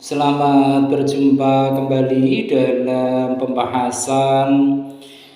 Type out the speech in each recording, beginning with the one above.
Selamat berjumpa kembali dalam pembahasan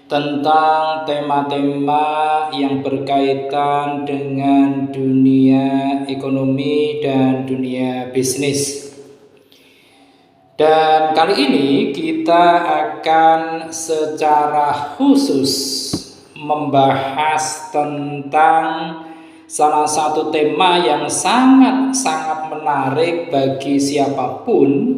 tentang tema-tema yang berkaitan dengan dunia ekonomi dan dunia bisnis. Dan kali ini kita akan secara khusus membahas tentang salah satu tema yang sangat-sangat menarik bagi siapapun,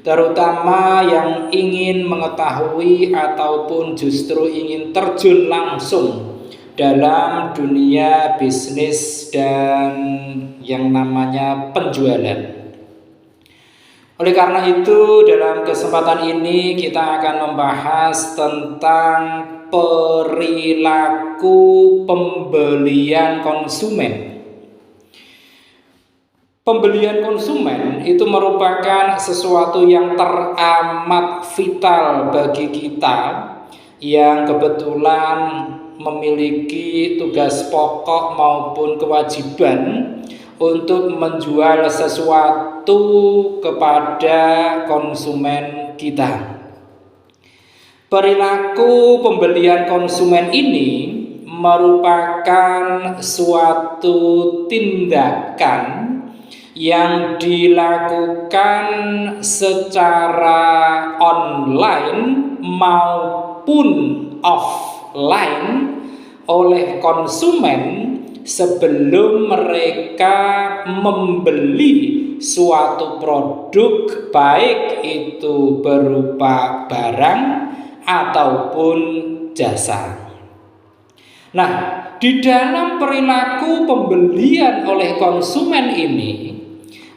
terutama yang ingin mengetahui ataupun justru ingin terjun langsung dalam dunia bisnis dan yang namanya penjualan. Oleh karena itu, dalam kesempatan ini kita akan membahas tentang perilaku pembelian konsumen. Pembelian konsumen itu merupakan sesuatu yang teramat vital bagi kita yang kebetulan memiliki tugas pokok maupun kewajiban untuk menjual sesuatu kepada konsumen kita. Perilaku pembelian konsumen ini merupakan suatu tindakan yang dilakukan secara online maupun offline oleh konsumen sebelum mereka membeli suatu produk, baik itu berupa barang ataupun jasa. Nah, di dalam perilaku pembelian oleh konsumen ini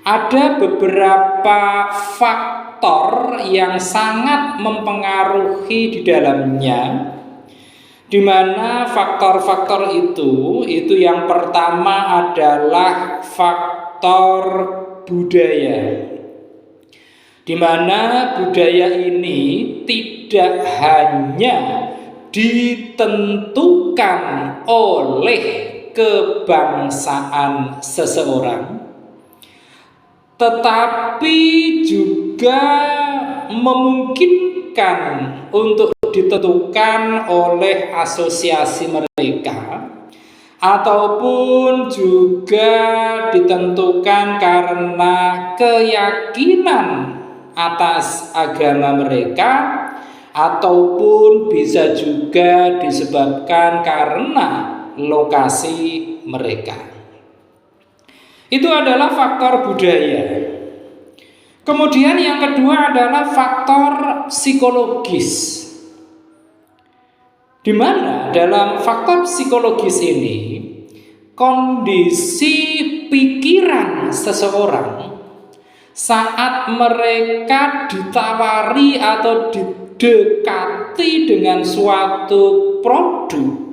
ada beberapa faktor yang sangat mempengaruhi di dalamnya, di mana faktor-faktor itu yang pertama adalah faktor budaya, di mana budaya ini tidak hanya ditentukan oleh kebangsaan seseorang, tetapi juga memungkinkan untuk ditentukan oleh asosiasi mereka, ataupun juga ditentukan karena keyakinan atas agama mereka, ataupun bisa juga disebabkan karena lokasi mereka. Itu adalah faktor budaya. Kemudian yang kedua adalah faktor psikologis, di mana dalam faktor psikologis ini kondisi pikiran seseorang saat mereka ditawari atau didekati dengan suatu produk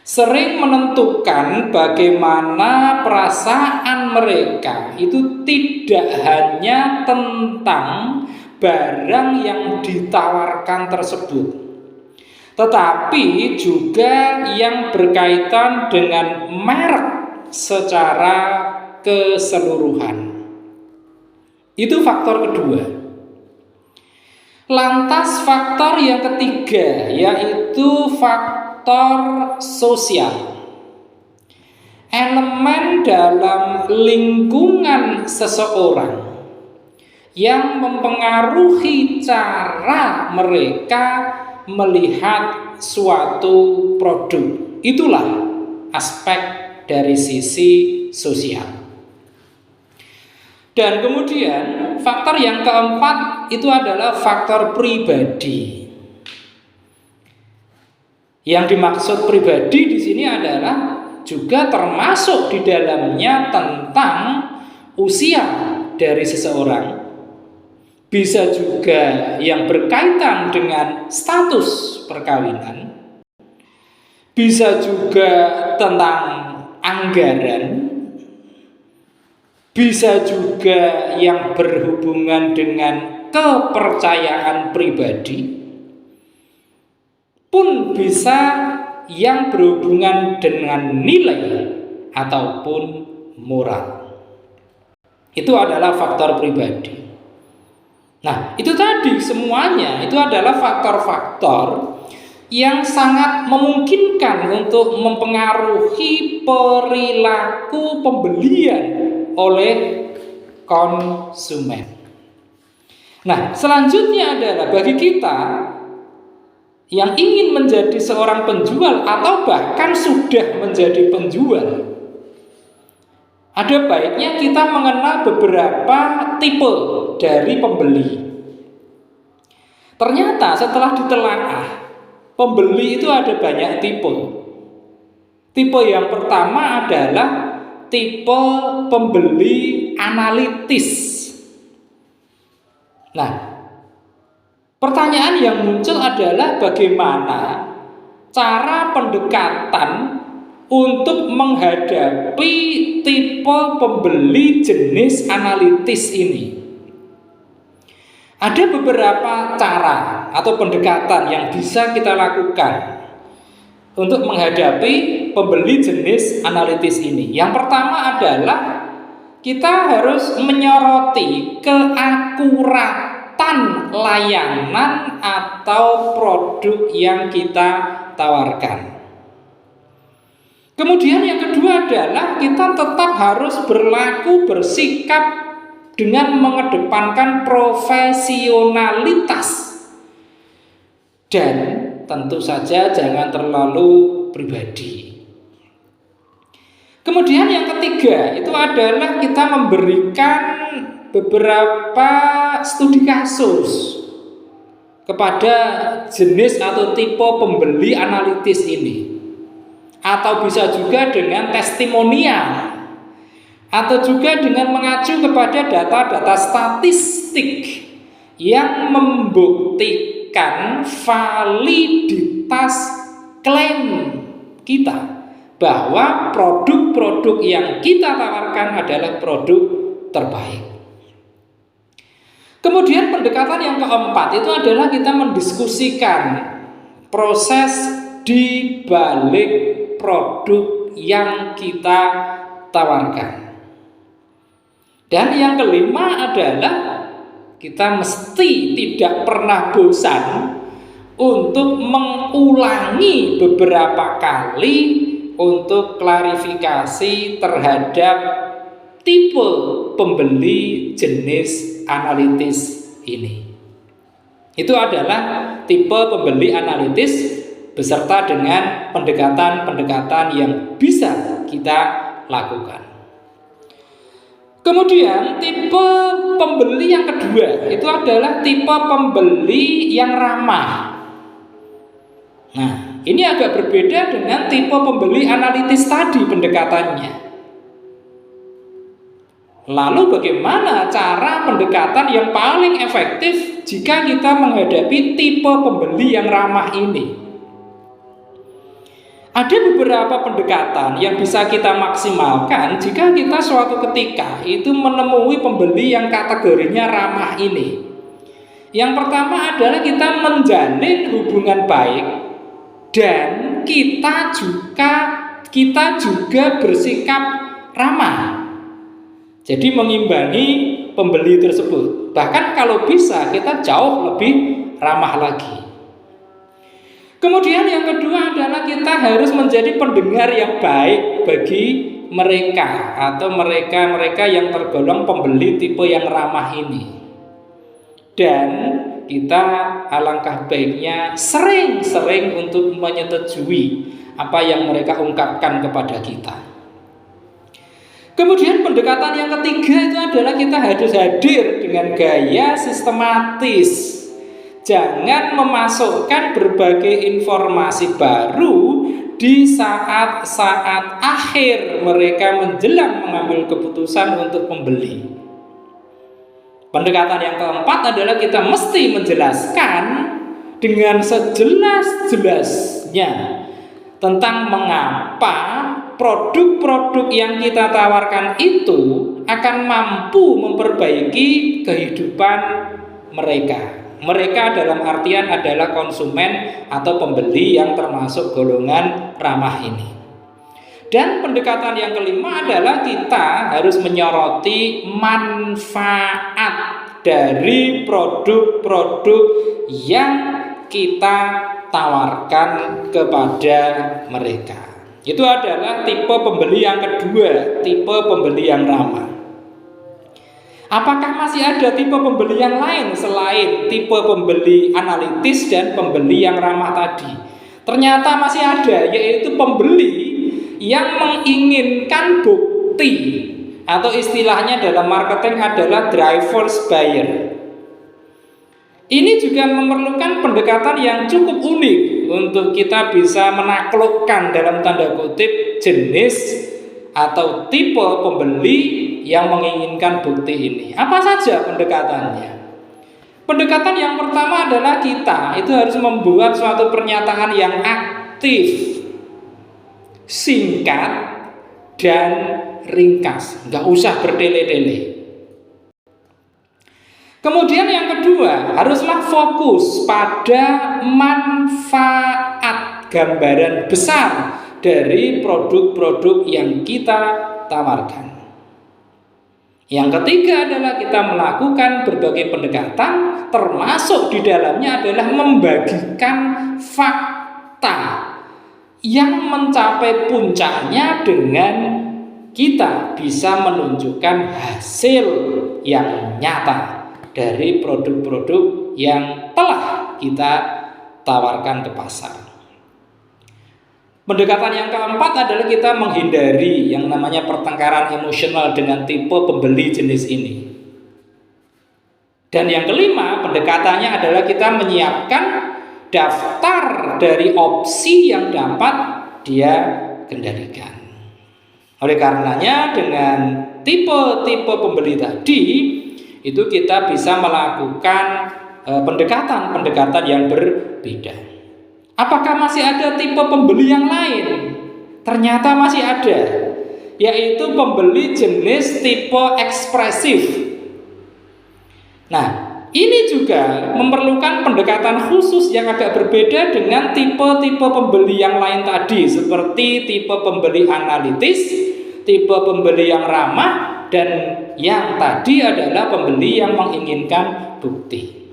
sering menentukan bagaimana perasaan mereka itu tidak hanya tentang barang yang ditawarkan tersebut, tetapi juga yang berkaitan dengan merek secara keseluruhan. Itu faktor kedua. Lantas faktor yang ketiga yaitu faktor sosial. Elemen dalam lingkungan seseorang yang mempengaruhi cara mereka melihat suatu produk. Itulah aspek dari sisi sosial. Dan kemudian faktor yang keempat itu adalah faktor pribadi. Yang dimaksud pribadi di sini adalah juga termasuk di dalamnya tentang usia dari seseorang. Bisa juga yang berkaitan dengan status perkawinan. Bisa juga tentang anggaran. Bisa juga yang berhubungan dengan kepercayaan pribadi, pun bisa yang berhubungan dengan nilai ataupun moral. Itu adalah faktor pribadi. Nah, itu tadi semuanya itu adalah faktor-faktor yang sangat memungkinkan untuk mempengaruhi perilaku pembelian oleh konsumen. Nah, selanjutnya adalah bagi kita yang ingin menjadi seorang penjual atau bahkan sudah menjadi penjual, ada baiknya kita mengenal beberapa tipe dari pembeli. Ternyata setelah ditelaah, pembeli itu ada banyak tipe. Tipe yang pertama adalah tipe pembeli analitis. Nah, pertanyaan yang muncul adalah bagaimana cara pendekatan untuk menghadapi tipe pembeli jenis analitis ini. Ada beberapa cara atau pendekatan yang bisa kita lakukan untuk menghadapi pembeli jenis analitis ini. Yang pertama adalah kita harus menyoroti keakuratan layanan atau produk yang kita tawarkan. Kemudian yang kedua adalah kita tetap harus bersikap dengan mengedepankan profesionalitas dan tentu saja jangan terlalu pribadi. Kemudian yang ketiga itu adalah kita memberikan beberapa studi kasus kepada jenis atau tipe pembeli analitis ini. Atau bisa juga dengan testimonial, atau juga dengan mengacu kepada data-data statistik yang membuktikan validitas klaim kita bahwa produk-produk yang kita tawarkan adalah produk terbaik. Kemudian pendekatan yang keempat itu adalah kita mendiskusikan proses di balik produk yang kita tawarkan. Dan yang kelima adalah kita mesti tidak pernah bosan untuk mengulangi beberapa kali untuk klarifikasi terhadap tipe pembeli jenis analitis ini. Itu adalah tipe pembeli analitis beserta dengan pendekatan-pendekatan yang bisa kita lakukan. Kemudian tipe pembeli yang kedua itu adalah tipe pembeli yang ramah. Nah, ini agak berbeda dengan tipe pembeli analitis tadi pendekatannya. Lalu bagaimana cara pendekatan yang paling efektif jika kita menghadapi tipe pembeli yang ramah ini? Ada beberapa pendekatan yang bisa kita maksimalkan jika kita suatu ketika itu menemui pembeli yang kategorinya ramah ini. Yang pertama adalah kita menjalin hubungan baik dan kita juga bersikap ramah. Jadi mengimbangi pembeli tersebut. Bahkan kalau bisa kita jauh lebih ramah lagi. Kemudian yang kedua adalah kita harus menjadi pendengar yang baik bagi mereka atau mereka yang tergolong pembeli tipe yang ramah ini. Dan kita alangkah baiknya sering-sering untuk menyetujui apa yang mereka ungkapkan kepada kita. Kemudian pendekatan yang ketiga itu adalah kita harus hadir dengan gaya sistematis. Jangan memasukkan berbagai informasi baru di saat-saat akhir mereka menjelang mengambil keputusan untuk membeli. Pendekatan yang keempat adalah kita mesti menjelaskan dengan sejelas-jelasnya tentang mengapa produk-produk yang kita tawarkan itu akan mampu memperbaiki kehidupan mereka. Mereka dalam artian adalah konsumen atau pembeli yang termasuk golongan ramah ini. Dan pendekatan yang kelima adalah kita harus menyoroti manfaat dari produk-produk yang kita tawarkan kepada mereka. Itu adalah tipe pembeli yang kedua, tipe pembeli yang ramah. Apakah masih ada tipe pembeli yang lain selain tipe pembeli analitis dan pembeli yang ramah tadi? Ternyata masih ada, yaitu pembeli yang menginginkan bukti, atau istilahnya dalam marketing adalah drivers buyer. Ini juga memerlukan pendekatan yang cukup unik untuk kita bisa menaklukkan dalam tanda kutip jenis atau tipe pembeli yang menginginkan bukti ini. Apa saja pendekatannya? Pendekatan yang pertama adalah kita itu harus membuat suatu pernyataan yang aktif, singkat, dan ringkas. Nggak usah bertele-tele. Kemudian yang kedua, haruslah fokus pada manfaat, gambaran besar dari produk-produk yang kita tawarkan. Yang ketiga adalah kita melakukan berbagai pendekatan, termasuk di dalamnya adalah membagikan fakta yang mencapai puncaknya dengan kita bisa menunjukkan hasil yang nyata dari produk-produk yang telah kita tawarkan ke pasar. Pendekatan yang keempat adalah kita menghindari yang namanya pertengkaran emosional dengan tipe pembeli jenis ini. Dan yang kelima, pendekatannya adalah kita menyiapkan daftar dari opsi yang dapat dia kendalikan. Oleh karenanya dengan tipe-tipe pembeli tadi itu kita bisa melakukan pendekatan-pendekatan yang berbeda. Apakah masih ada tipe pembeli yang lain? Ternyata masih ada, yaitu pembeli jenis tipe ekspresif. Nah, ini juga memerlukan pendekatan khusus yang agak berbeda dengan tipe-tipe pembeli yang lain tadi, seperti tipe pembeli analitis, tipe pembeli yang ramah, dan yang tadi adalah pembeli yang menginginkan bukti.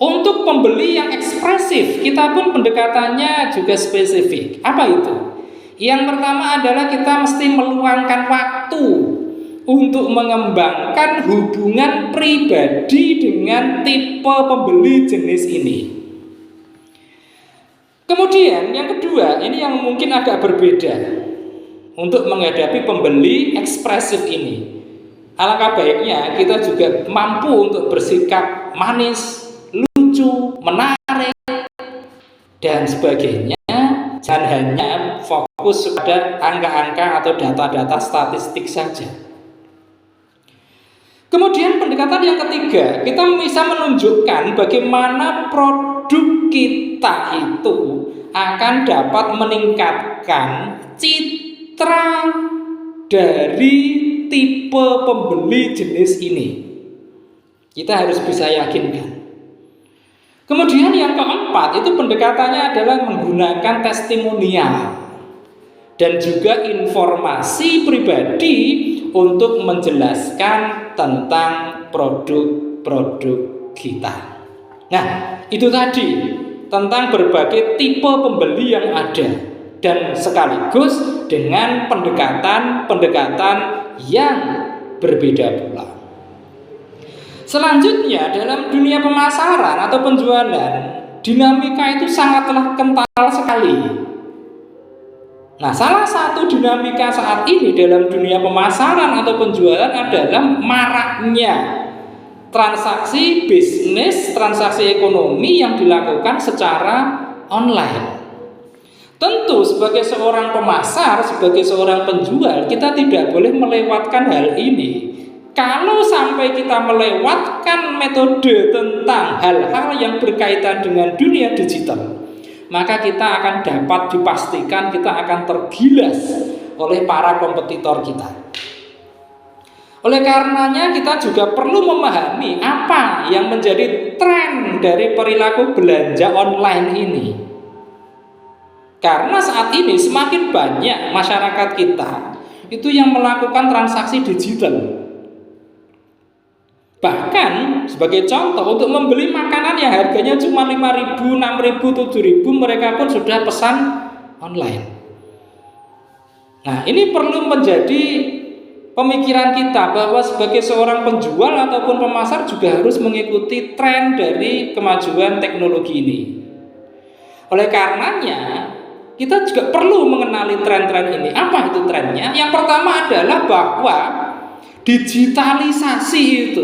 Untuk pembeli yang ekspresif, kita pun pendekatannya juga spesifik. Apa itu? Yang pertama adalah kita mesti meluangkan waktu untuk mengembangkan hubungan pribadi dengan tipe pembeli jenis ini. Kemudian yang kedua, ini yang mungkin agak berbeda untuk menghadapi pembeli ekspresif ini. Alangkah baiknya kita juga mampu untuk bersikap manis, lucu, menarik, dan sebagainya. Jangan hanya fokus pada angka-angka atau data-data statistik saja. Kemudian pendekatan yang ketiga, kita bisa menunjukkan bagaimana produk kita itu akan dapat meningkatkan citra dari tipe pembeli jenis ini. Kita harus bisa yakinkan. Kemudian yang keempat itu pendekatannya adalah menggunakan testimonial dan juga informasi pribadi untuk menjelaskan tentang produk-produk kita. Nah, itu tadi tentang berbagai tipe pembeli yang ada dan sekaligus dengan pendekatan-pendekatan yang berbeda pula. Selanjutnya dalam dunia pemasaran atau penjualan, dinamika itu sangatlah kental sekali. Nah, salah satu dinamika saat ini dalam dunia pemasaran atau penjualan adalah maraknya transaksi bisnis, transaksi ekonomi yang dilakukan secara online. Tentu sebagai seorang pemasar, sebagai seorang penjual, kita tidak boleh melewatkan hal ini. Kalau sampai kita melewatkan metode tentang hal-hal yang berkaitan dengan dunia digital, maka kita akan dapat dipastikan kita akan tergilas oleh para kompetitor kita. Oleh karenanya kita juga perlu memahami apa yang menjadi tren dari perilaku belanja online ini. Karena saat ini semakin banyak masyarakat kita itu yang melakukan transaksi digital. Bahkan sebagai contoh, untuk membeli makanan yang harganya cuma 5.000, 6.000, 7.000, mereka pun sudah pesan online. Nah, ini perlu menjadi pemikiran kita bahwa sebagai seorang penjual ataupun pemasar juga harus mengikuti tren dari kemajuan teknologi ini. Oleh karenanya, kita juga perlu mengenali tren-tren ini. Apa itu trennya? Yang pertama adalah bahwa digitalisasi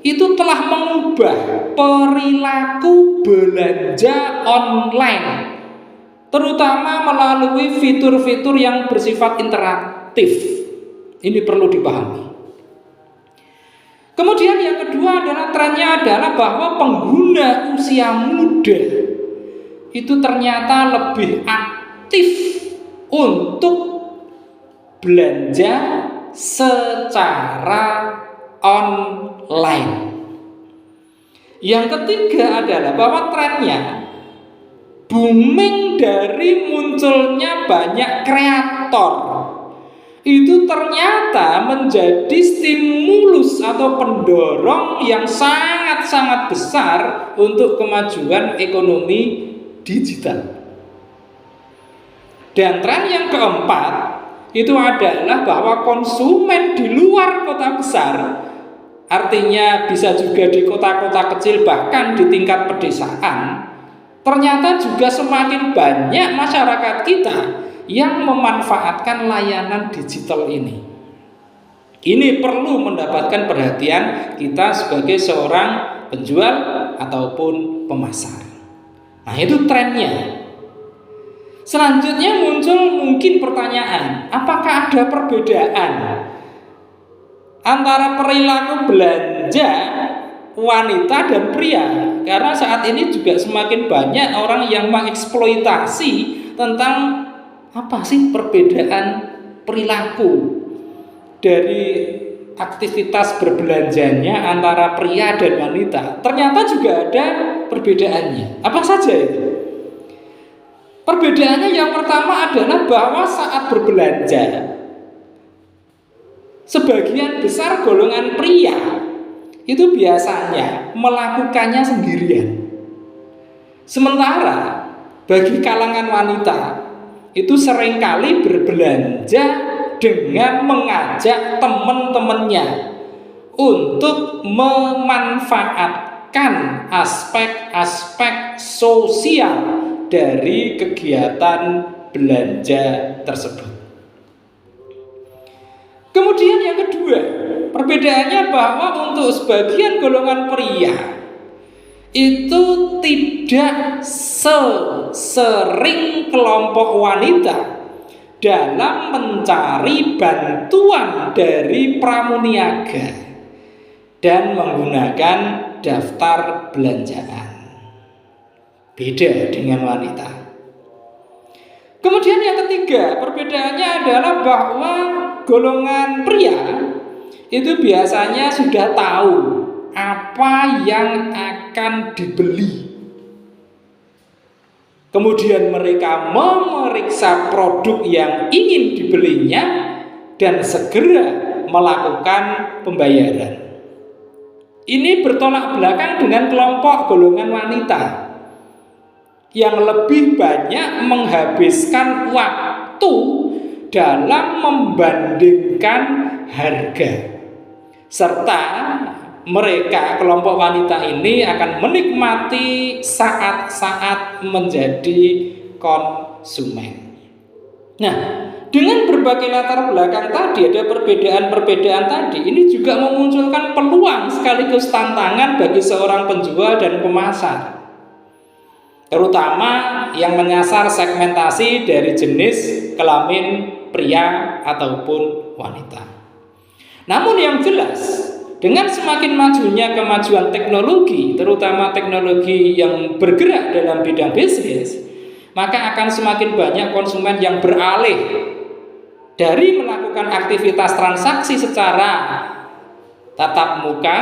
itu telah mengubah perilaku belanja online, terutama melalui fitur-fitur yang bersifat interaktif. Ini perlu dipahami. Kemudian yang kedua adalah trennya adalah bahwa pengguna usia muda itu ternyata lebih aktif untuk belanja secara online. Yang ketiga adalah bahwa trennya booming dari munculnya banyak kreator itu ternyata menjadi stimulus atau pendorong yang sangat-sangat besar untuk kemajuan ekonomi digital. Dan tren yang keempat itu adalah bahwa konsumen di luar kota besar, artinya bisa juga di kota-kota kecil bahkan di tingkat pedesaan, ternyata juga semakin banyak masyarakat kita yang memanfaatkan layanan digital ini. Ini perlu mendapatkan perhatian kita sebagai seorang penjual ataupun pemasar. Nah, itu trennya. Selanjutnya muncul mungkin pertanyaan, apakah ada perbedaan antara perilaku belanja wanita dan pria? Karena saat ini juga semakin banyak orang yang mengeksploitasi tentang apa sih perbedaan perilaku dari aktivitas berbelanjanya antara pria dan wanita. Ternyata juga ada perbedaannya. Apa saja itu? Perbedaannya yang pertama adalah bahwa saat berbelanja, sebagian besar golongan pria itu biasanya melakukannya sendirian. Sementara bagi kalangan wanita itu seringkali berbelanja dengan mengajak teman-temannya untuk memanfaatkan aspek-aspek sosial dari kegiatan belanja tersebut. Kemudian yang kedua, perbedaannya bahwa untuk sebagian golongan pria itu tidak sesering kelompok wanita dalam mencari bantuan dari pramuniaga dan menggunakan daftar belanjaan. Beda dengan wanita. Kemudian yang ketiga, perbedaannya adalah bahwa golongan pria itu biasanya sudah tahu apa yang akan dibeli. Kemudian mereka memeriksa produk yang ingin dibelinya dan segera melakukan pembayaran. Ini bertolak belakang dengan kelompok golongan wanita yang lebih banyak menghabiskan waktu dalam membandingkan harga, serta mereka kelompok wanita ini akan menikmati saat-saat menjadi konsumen. Nah, dengan berbagai latar belakang tadi, ada perbedaan-perbedaan tadi, ini juga memunculkan peluang sekaligus tantangan bagi seorang penjual dan pemasar, terutama yang menyasar segmentasi dari jenis kelamin pria ataupun wanita. Namun yang jelas, dengan semakin majunya kemajuan teknologi, terutama teknologi yang bergerak dalam bidang bisnis, maka akan semakin banyak konsumen yang beralih dari melakukan aktivitas transaksi secara tatap muka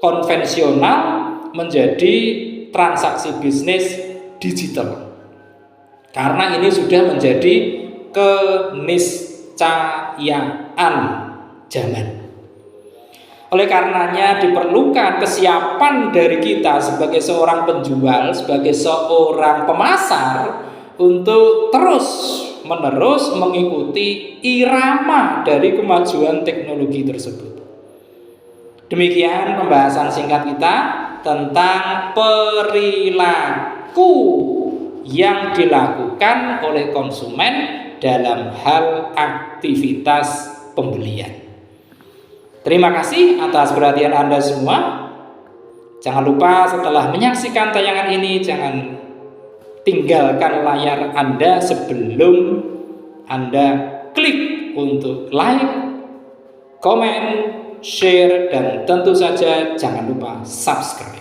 konvensional menjadi transaksi bisnis digital. Karena ini sudah menjadi keniscayaan zaman. Oleh karenanya diperlukan kesiapan dari kita sebagai seorang penjual, sebagai seorang pemasar untuk terus-menerus mengikuti irama dari kemajuan teknologi tersebut. Demikian pembahasan singkat kita tentang perilaku yang dilakukan oleh konsumen dalam hal aktivitas pembelian. Terima kasih atas perhatian Anda semua. Jangan lupa setelah menyaksikan tayangan ini, jangan tinggalkan layar Anda sebelum Anda klik untuk like, komen, share, dan tentu saja jangan lupa subscribe.